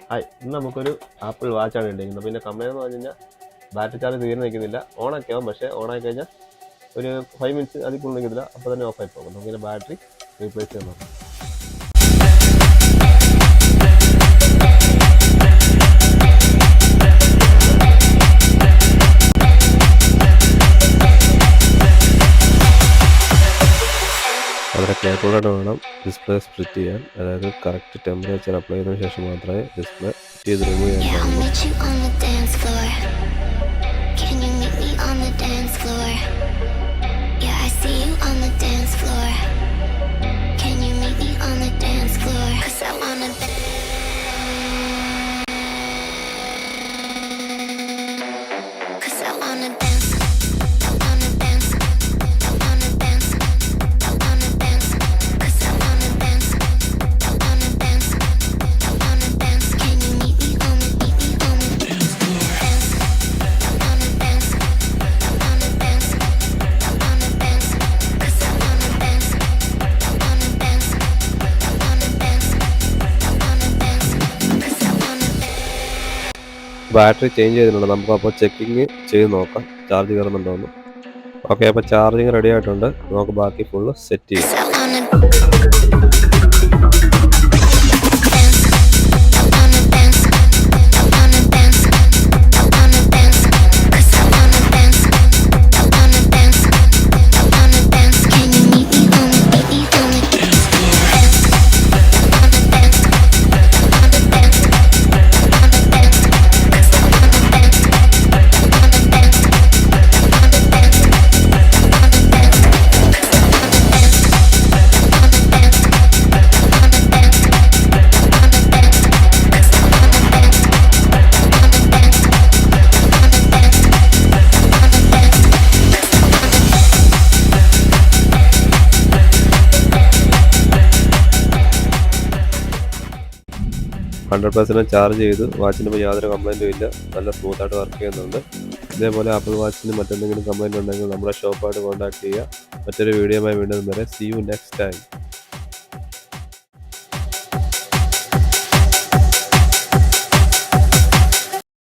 Hi, ഇന്ന് നമുക്കൊരു apple വാച്ചാണ് ഇട്ടിരിക്കുന്നത്. പിന്നെ കംപ്ലൈൻറ്റ് എന്ന് പറഞ്ഞു കഴിഞ്ഞാൽ ബാറ്ററി ചാർജ് തീർന്ന് നിൽക്കുന്നില്ല. ഓണൊക്കെ ആവും, പക്ഷേ ഓണായി കഴിഞ്ഞാൽ ഒരു 5 മിനിറ്റ്സ് അതിൽ കൂടുതൽ നിൽക്കുന്നില്ല, അപ്പോൾ തന്നെ ഓഫായി പോകും. നമുക്കിങ്ങനെ ബാറ്ററി റീപ്ലേസ് ചെയ്യാൻ നോക്കാം. വളരെ കെയർഫുള്ളായിട്ട് വേണം ഡിസ്പ്ലേ സ്പ്ലിറ്റ് ചെയ്യാൻ. അതായത് കറക്റ്റ് ടെമ്പറേച്ചർ അപ്ലൈ ചെയ്തതിനു ശേഷം മാത്രമേ ഡിസ്പ്ലേ ചെയ്ത് റിമൂവ് ചെയ്യാൻ ബാറ്ററി ചേഞ്ച് ചെയ്തിട്ടുണ്ട്. നമുക്കപ്പോൾ ചെക്കിങ് ചെയ്ത് നോക്കാം ചാർജ് കയറുന്നുണ്ടോയെന്ന്. ഓക്കെ, അപ്പോൾ ചാർജിങ് റെഡി ആയിട്ടുണ്ട്. നമുക്ക് ബാക്കി ഫുള്ള് സെറ്റ് ചെയ്യാം. ഹൺഡ്രഡ് 100% ചാർജ് ചെയ്തു. വാച്ചിന് ഇപ്പോൾ യാതൊരു കംപ്ലൈൻറ്റും ഇല്ല. നല്ല സ്മൂത്തായിട്ട് വർക്ക് ചെയ്യുന്നുണ്ട്. ഇതേപോലെ ആപ്പിൾ വാച്ചിന് മറ്റെന്തെങ്കിലും കംപ്ലൈൻറ്റ് ഉണ്ടെങ്കിൽ നമ്മുടെ ഷോപ്പായിട്ട് കോൺടാക്ട് ചെയ്യുക. മറ്റൊരു വീഡിയോയുമായി വീണ്ടും വരെ. See you next time.